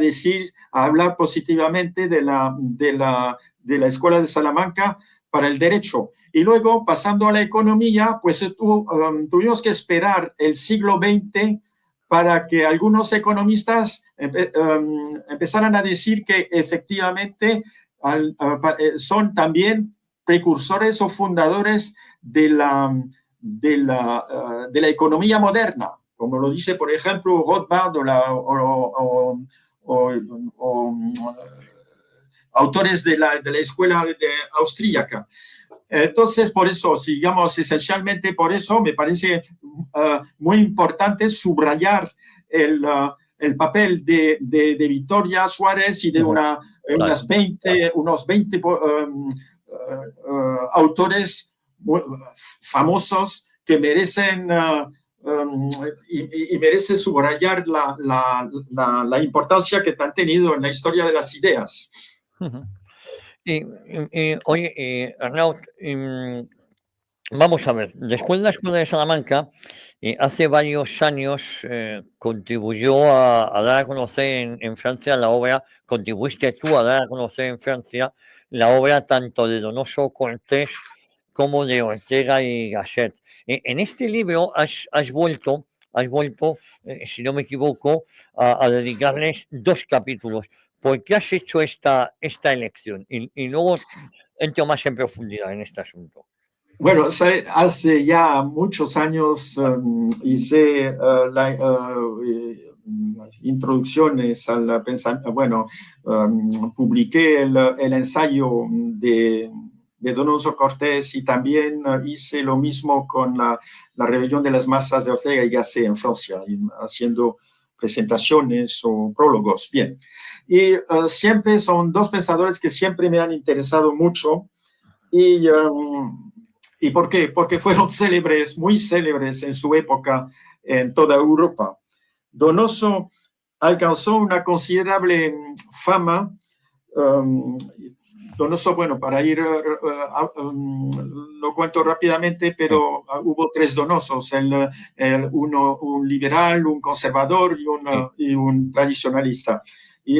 hablar positivamente de la escuela de Salamanca para el derecho. Y luego, pasando a la economía, pues tuvimos que esperar el siglo XX para que algunos economistas empezaran a decir que efectivamente son también precursores o fundadores de la economía moderna, como lo dice, por ejemplo, Rothbard o autores de la escuela austríaca. Entonces, por eso, digamos, esencialmente por eso, me parece muy importante subrayar el papel de Vitoria Suárez y de unos 20 autores famosos que merecen y merece subrayar la importancia que han tenido en la historia de las ideas. Oye, Arnaud, vamos a ver, después de la Escuela de Salamanca, hace varios años contribuyó a dar a conocer en Francia la obra, contribuiste tú a dar a conocer en Francia la obra tanto de Donoso Cortés como de Ortega y Gasset. En este libro has vuelto, si no me equivoco, a dedicarles 2 capítulos. ¿Por qué has hecho esta elección? Y luego entro más en profundidad en este asunto. Bueno, hace ya muchos años hice introducciones al pensamiento. Bueno, publiqué el ensayo de Donoso Cortés y también hice lo mismo con la rebelión de las masas de Ortega y Gasset en Francia, haciendo presentaciones o prólogos. Bien. Y siempre son dos pensadores que siempre me han interesado mucho. ¿Y por qué? Porque fueron célebres, muy célebres en su época en toda Europa. Donoso alcanzó una considerable fama. Donoso, bueno, para ir, lo cuento rápidamente, pero hubo tres Donosos, uno un liberal, un conservador y un tradicionalista. Y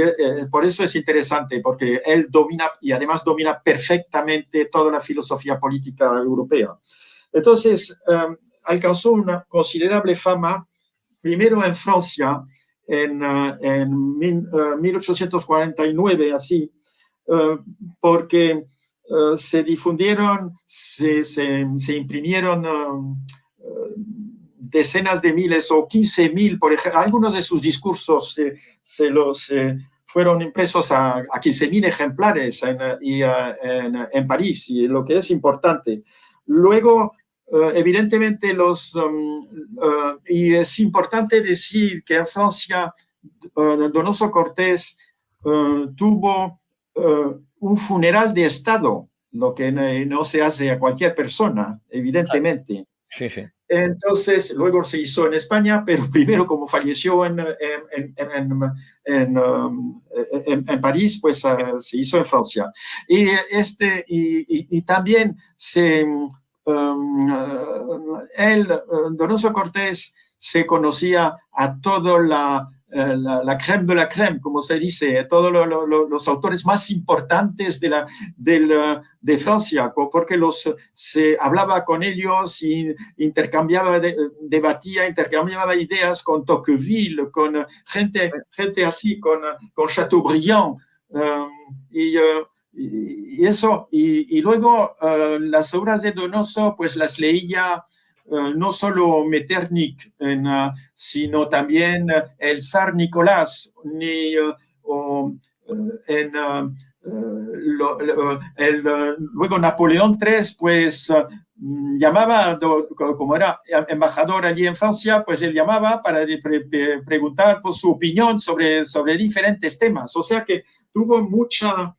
por eso es interesante, porque él domina, y además domina perfectamente toda la filosofía política europea. Entonces, alcanzó una considerable fama, primero en Francia, en 1849, así, porque se difundieron, se imprimieron decenas de miles o 15.000, por ejemplo, algunos de sus discursos fueron impresos a 15.000 ejemplares en París, y lo que es importante. Luego, evidentemente, y es importante decir que en Francia Donoso Cortés tuvo un funeral de Estado, lo que no se hace a cualquier persona, evidentemente. Sí, sí. Entonces, luego se hizo en España, pero primero, como falleció en París, pues se hizo en Francia. Y también Donoso Cortés se conocía a todo la crème de la crème, como se dice, todos los autores más importantes de Francia, porque se hablaba con ellos y debatía, intercambiaba ideas con Tocqueville, con gente así, con Chateaubriand, y eso. Y luego las obras de Donoso, pues las leía no solo Metternich, sino también el zar Nicolás, luego Napoleón III, pues llamaba, como era embajador allí en Francia, pues él llamaba para preguntar por su opinión sobre diferentes temas. O sea que tuvo mucha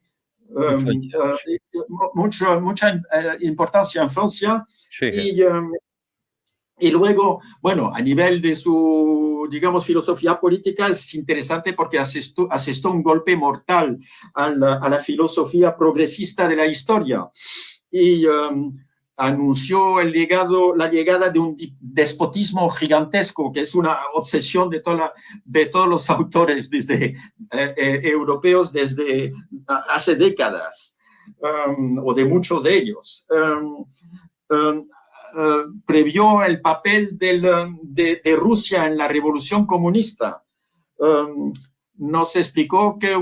importancia en Francia. Sí. Y luego, bueno, a nivel de su, digamos, filosofía política es interesante porque asestó un golpe mortal a la filosofía progresista de la historia y anunció la llegada de un despotismo gigantesco, que es una obsesión de todos los autores europeos desde hace décadas, o de muchos de ellos. Previó el papel de Rusia en la revolución comunista. Nos explicó que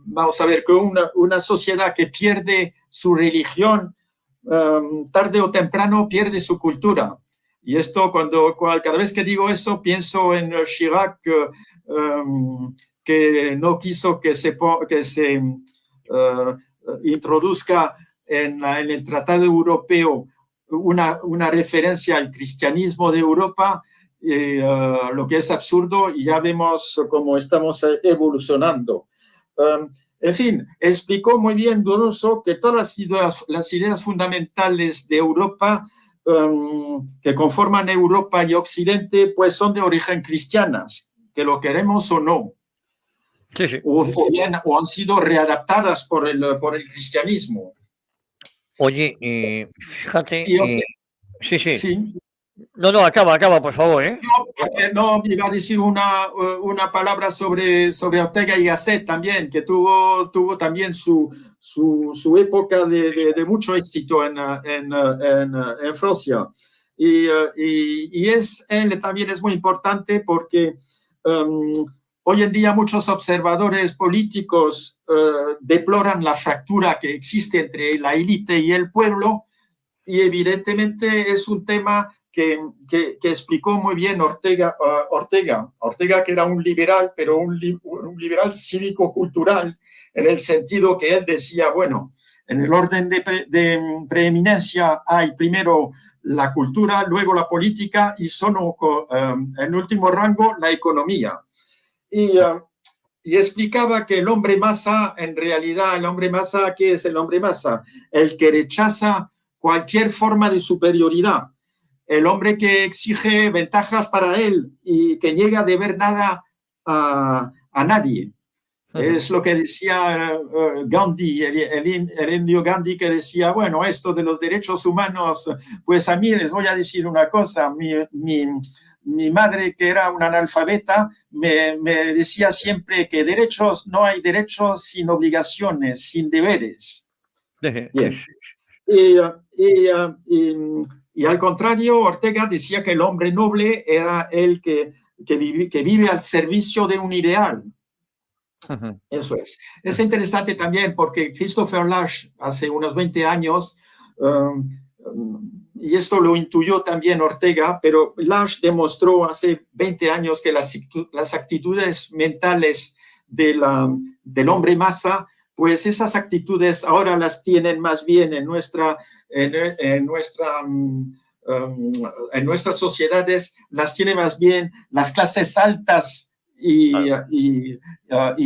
vamos a ver, que una sociedad que pierde su religión, tarde o temprano pierde su cultura. Y esto, cada vez que digo eso, pienso en Chirac, que no quiso que se introduzca en el Tratado Europeo una referencia al cristianismo de Europa, lo que es absurdo, y ya vemos cómo estamos evolucionando. En fin, explicó muy bien Donoso que todas las ideas fundamentales de Europa, que conforman Europa y Occidente, pues son de origen cristianas, que lo queremos o no. Sí, sí. O han sido readaptadas por el cristianismo. Oye, fíjate. Sí. No, acaba, por favor. No, iba a decir una palabra sobre Ortega y Gasset también, que tuvo también su época de mucho éxito en Francia. Y él también es muy importante porque hoy en día muchos observadores políticos deploran la fractura que existe entre la élite y el pueblo, y evidentemente es un tema que explicó muy bien Ortega, que era un liberal, pero un liberal cívico-cultural, en el sentido que él decía, bueno, en el orden de preeminencia hay primero la cultura, luego la política y solo en último rango la economía. Y explicaba que el hombre masa, en realidad, el hombre masa, ¿qué es el hombre masa? El que rechaza cualquier forma de superioridad. El hombre que exige ventajas para él y que niega de ver nada a nadie. Es lo que decía Gandhi, el indio Gandhi, que decía, bueno, esto de los derechos humanos, pues a mí les voy a decir una cosa, mi madre, que era una analfabeta, me decía siempre que derechos, no hay derechos sin obligaciones, sin deberes. Bien. Y al contrario, Ortega decía que el hombre noble era el que vive al servicio de un ideal. Eso es. Es interesante también porque Christopher Lasch hace unos 20 años, y esto lo intuyó también Ortega, pero Lasch demostró hace 20 años que las actitudes mentales del hombre masa, pues esas actitudes ahora las tienen más bien en nuestras sociedades, las tienen más bien las clases altas y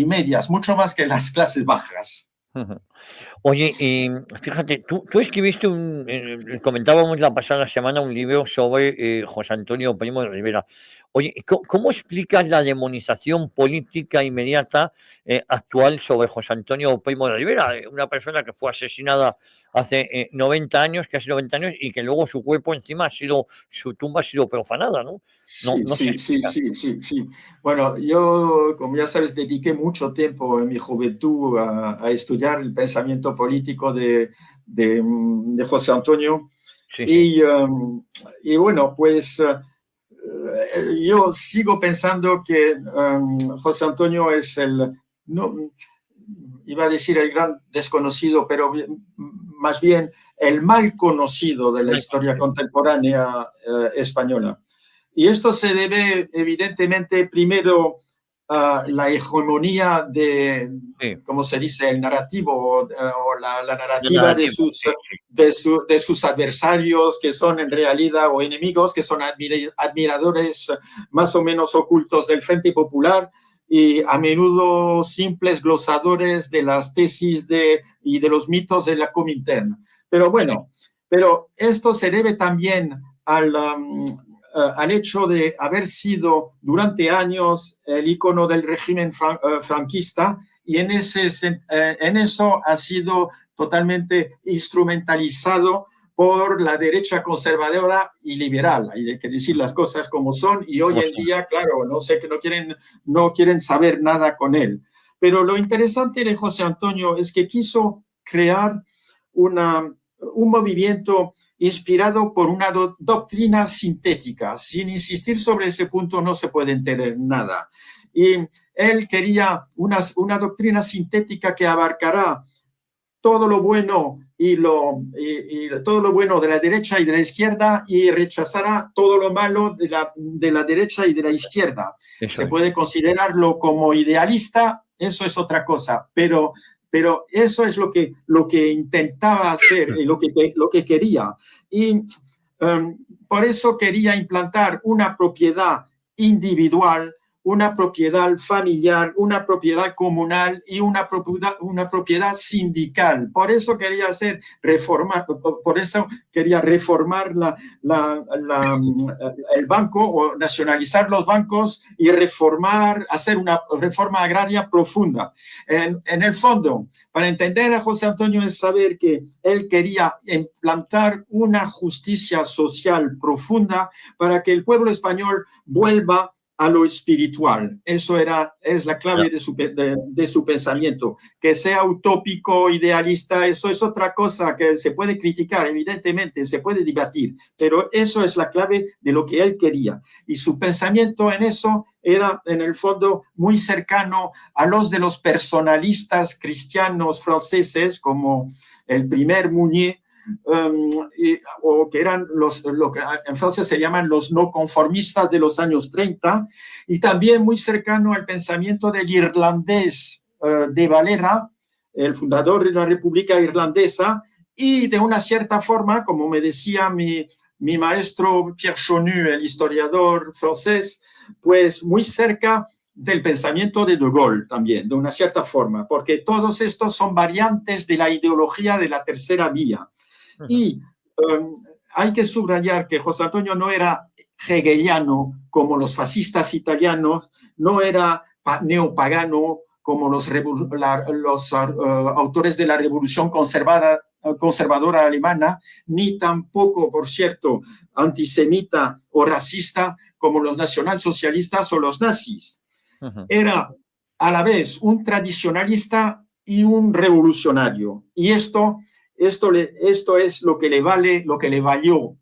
medias, mucho más que las clases bajas. Oye, fíjate, tú escribiste comentábamos la pasada semana un libro sobre José Antonio Primo de Rivera. Oye, ¿cómo explicas la demonización política inmediata actual sobre José Antonio Primo de Rivera? Una persona que fue asesinada hace 90 años, casi 90 años, y que luego su cuerpo encima su tumba ha sido profanada, ¿no? Sí. Bueno, yo, como ya sabes, dediqué mucho tiempo en mi juventud a estudiar el pensamiento político de José Antonio. Sí. Y bueno, pues yo sigo pensando que José Antonio es no iba a decir el gran desconocido, pero más bien el mal conocido de la historia contemporánea española. Y esto se debe, evidentemente, primero a la hegemonía ¿cómo se dice?, el narrativo o la narrativa de sus adversarios, que son en realidad, o enemigos, que son admiradores más o menos ocultos del Frente Popular y a menudo simples glosadores de las tesis y de los mitos de la Comintern. Pero bueno, esto se debe también al hecho de haber sido durante años el ícono del régimen franquista y en eso ha sido totalmente instrumentalizado por la derecha conservadora y liberal. Hay que decir las cosas como son y hoy en día, claro, no sé, que no quieren saber nada con él. Pero lo interesante de José Antonio es que quiso crear un movimiento inspirado por una doctrina sintética. Sin insistir sobre ese punto no se puede entender nada. Y él quería una doctrina sintética que abarcará todo lo bueno todo lo bueno de la derecha y de la izquierda y rechazará todo lo malo de la derecha y de la izquierda. Se puede considerarlo como idealista, eso es otra cosa, pero eso es lo que intentaba hacer y lo que quería. Y por eso quería implantar una propiedad individual, una propiedad familiar, una propiedad comunal y una propiedad sindical. Por eso quería reformar el banco o nacionalizar los bancos y hacer una reforma agraria profunda. En el fondo, para entender a José Antonio es saber que él quería implantar una justicia social profunda para que el pueblo español vuelva a lo espiritual. Eso es la clave de su pensamiento. Que sea utópico, idealista, eso es otra cosa que se puede criticar, evidentemente, se puede debatir, pero eso es la clave de lo que él quería. Y su pensamiento en eso era, en el fondo, muy cercano a los de los personalistas cristianos franceses, como el primer Mounier, o que eran lo que en Francia se llaman los no conformistas de los años 30, y también muy cercano al pensamiento del irlandés de Valera, el fundador de la República Irlandesa, y de una cierta forma, como me decía mi maestro Pierre Chonu, el historiador francés, pues muy cerca del pensamiento de Gaulle también, de una cierta forma, porque todos estos son variantes de la ideología de la tercera vía. Y hay que subrayar que José Antonio no era hegeliano como los fascistas italianos, no era neopagano como los autores de la revolución conservadora alemana, ni tampoco, por cierto, antisemita o racista como los nacionalsocialistas o los nazis. Era a la vez un tradicionalista y un revolucionario. Y esto es lo que le valió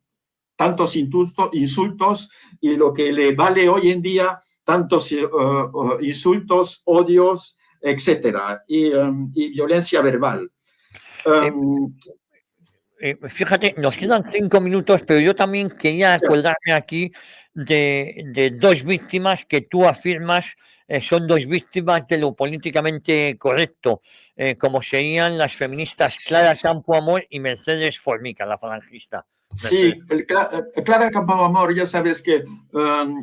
tantos insultos y lo que le vale hoy en día tantos insultos, odios, etcétera, y violencia verbal. Fíjate, nos quedan 5 minutos, pero yo también quería acordarme aquí de dos víctimas que tú afirmas son dos víctimas de lo políticamente correcto, como serían las feministas Clara Campoamor y Mercedes Formica, la falangista. Sí, Clara Campoamor, ya sabes que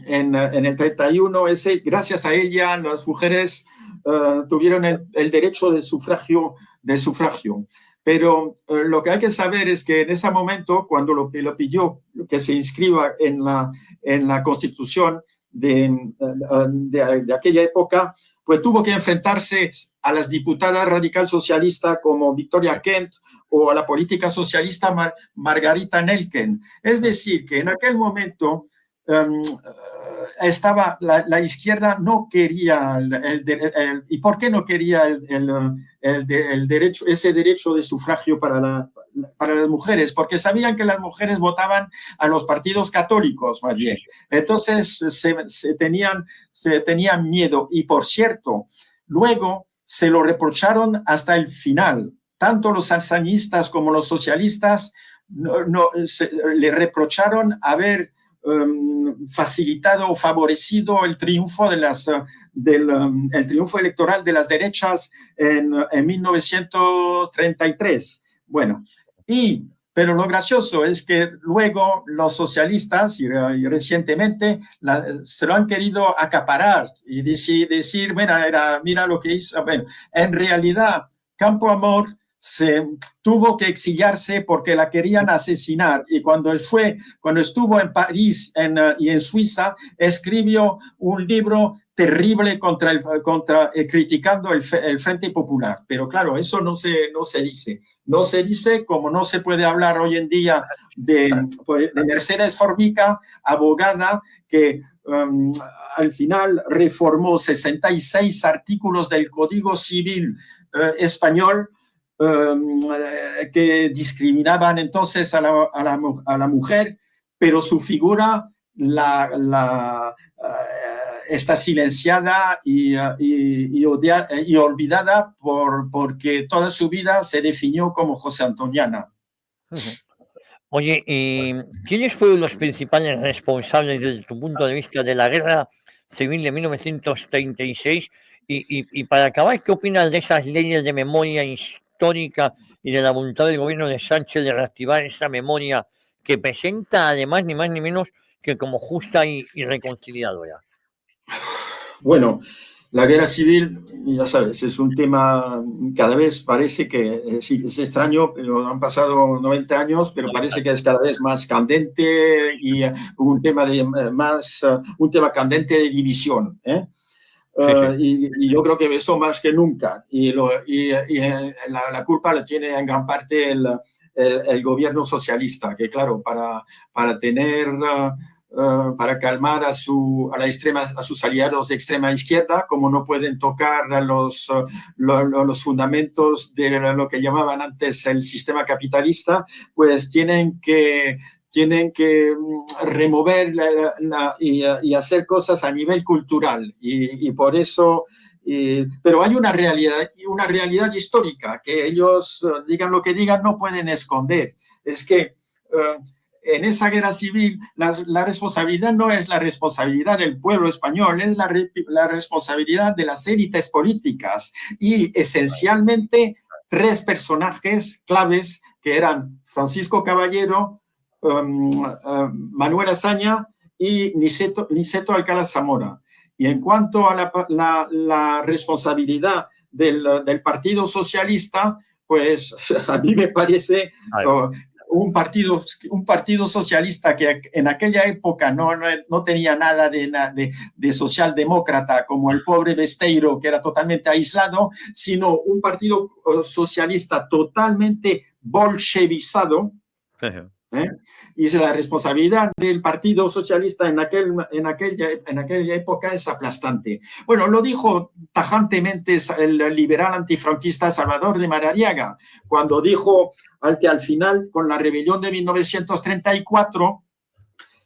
en el 31, gracias a ella, las mujeres tuvieron el derecho de sufragio. Pero lo que hay que saber es que en ese momento, cuando lo pidió que se inscriba en la Constitución de aquella época, pues tuvo que enfrentarse a las diputadas radical socialistas como Victoria Kent o a la política socialista Margarita Nelken. Es decir, que en aquel momento la izquierda no quería ¿y por qué no quería ese derecho de sufragio para las mujeres? Porque sabían que las mujeres votaban a los partidos católicos, más bien. Entonces se tenían miedo. Y por cierto, luego se lo reprocharon hasta el final. Tanto los sansanistas como los socialistas le reprocharon haber facilitado o favorecido el triunfo el triunfo electoral de las derechas en 1933. Bueno, pero lo gracioso es que luego los socialistas, y recientemente, se lo han querido acaparar y decir mira lo que hizo. Bueno, en realidad, Campoamor tuvo que exiliarse porque la querían asesinar, y cuando estuvo en París y en Suiza, escribió un libro terrible criticando el Frente Popular. Pero claro, eso no se dice, como no se puede hablar hoy en día de Mercedes Formica, abogada que al final reformó 66 artículos del Código Civil español que discriminaban entonces a la mujer, pero su figura está silenciada y olvidada porque toda su vida se definió como José Antoniana. Oye, ¿y quiénes fueron los principales responsables, desde tu punto de vista, de la guerra civil de 1936? Y para acabar, ¿qué opinas de esas leyes de memoria histórica y de la voluntad del gobierno de Sánchez de reactivar esa memoria que presenta, además, ni más ni menos que como justa y reconciliadora? Bueno, la guerra civil, ya sabes, es un tema, cada vez parece que es extraño, pero han pasado 90 años, pero parece que es cada vez más candente y un tema candente de división, ¿eh? Sí. Y yo creo que eso más que nunca. Y la culpa la tiene en gran parte el gobierno socialista, que claro, para calmar a sus aliados de extrema izquierda, como no pueden tocar los fundamentos de lo que llamaban antes el sistema capitalista, pues tienen que remover y hacer cosas a nivel cultural, y por eso Pero hay una realidad histórica que ellos, digan lo que digan, no pueden esconder. Es que en esa guerra civil la responsabilidad no es la responsabilidad del pueblo español, es la responsabilidad de las élites políticas y esencialmente tres personajes claves que eran Francisco Caballero, Manuel Azaña y Niceto Alcalá Zamora. Y en cuanto a la responsabilidad del Partido Socialista, pues a mí me parece un partido socialista que en aquella época no tenía nada de socialdemócrata como el pobre Besteiro, que era totalmente aislado, sino un partido socialista totalmente bolchevizado. Y la responsabilidad del Partido Socialista en aquella época es aplastante. Bueno, lo dijo tajantemente el liberal antifranquista Salvador de Madariaga, cuando dijo que al final, con la rebelión de 1934,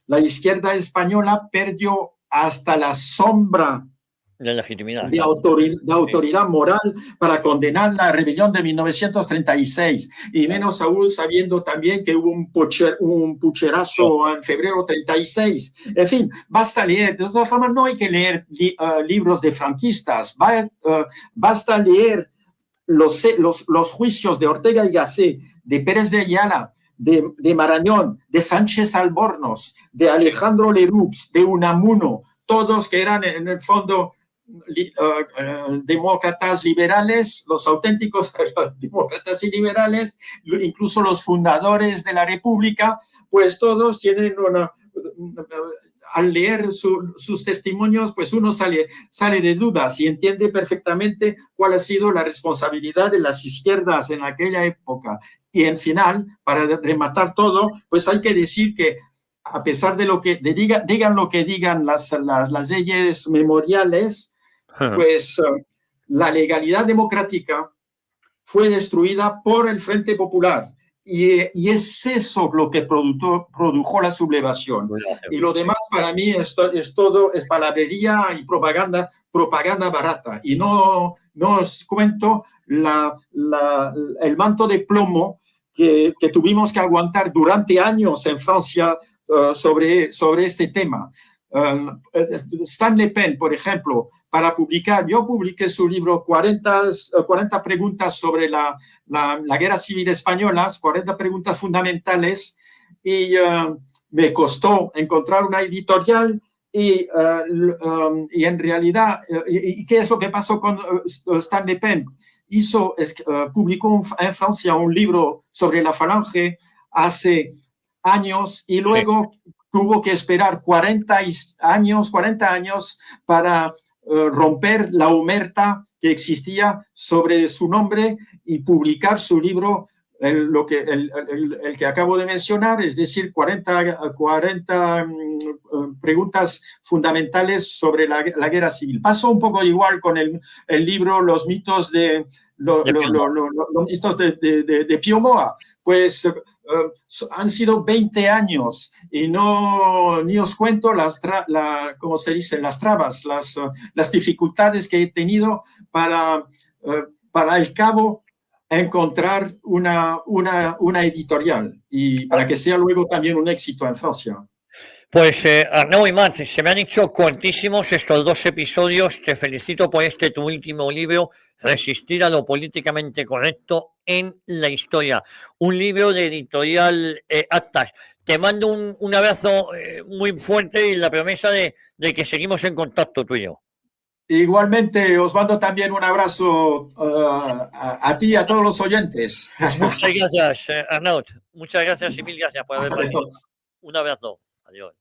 la izquierda española perdió hasta la sombra de legitimidad, de autoridad moral para condenar la rebelión de 1936, y menos aún sabiendo también que hubo un pucherazo en febrero 36. En fin, basta leer. De todas formas, no hay que leer libros de franquistas, basta leer los juicios de Ortega y Gasset, de Pérez de Ayala, de Marañón, de Sánchez Albornoz, de Alejandro Lerux, de Unamuno, todos que eran en el fondo demócratas liberales, los auténticos demócratas y liberales, incluso los fundadores de la República, pues todos tienen al leer sus testimonios, pues uno sale de dudas y entiende perfectamente cuál ha sido la responsabilidad de las izquierdas en aquella época. Y en final, para rematar todo, pues hay que decir que a pesar de lo que digan lo que digan las leyes memoriales, pues la legalidad democrática fue destruida por el Frente Popular. Y es eso lo que produjo la sublevación. Y lo demás para mí es palabrería y propaganda barata. Y no os cuento el manto de plomo que tuvimos que aguantar durante años en Francia sobre este tema. Stan Le Pen, por ejemplo, yo publiqué su libro 40 preguntas sobre la guerra civil española, 40 preguntas fundamentales, y me costó encontrar una editorial y en realidad, ¿qué es lo que pasó con Stan Le Pen? Publicó en Francia un libro sobre la Falange hace años y luego tuvo que esperar 40 años para romper la omerta que existía sobre su nombre y publicar su libro, el que acabo de mencionar, es decir, 40 preguntas fundamentales sobre la guerra civil. Pasó un poco igual con el libro Los mitos de Pío Moa. Pues han sido 20 años y ni os cuento ¿cómo se dice? Las trabas, las dificultades que he tenido para al cabo encontrar una editorial y para que sea luego también un éxito en Francia. Pues Arnau y Matt, se me han hecho cortísimos estos 2 episodios. Te felicito por tu último libro, Resistir a lo políticamente correcto en la historia. Un libro de editorial Actas. Te mando un abrazo muy fuerte y la promesa de que seguimos en contacto tú y yo. Igualmente, os mando también un abrazo a ti y a todos los oyentes. Muchas gracias, Arnau. Muchas gracias y mil gracias por haber participado. Un abrazo. Adiós.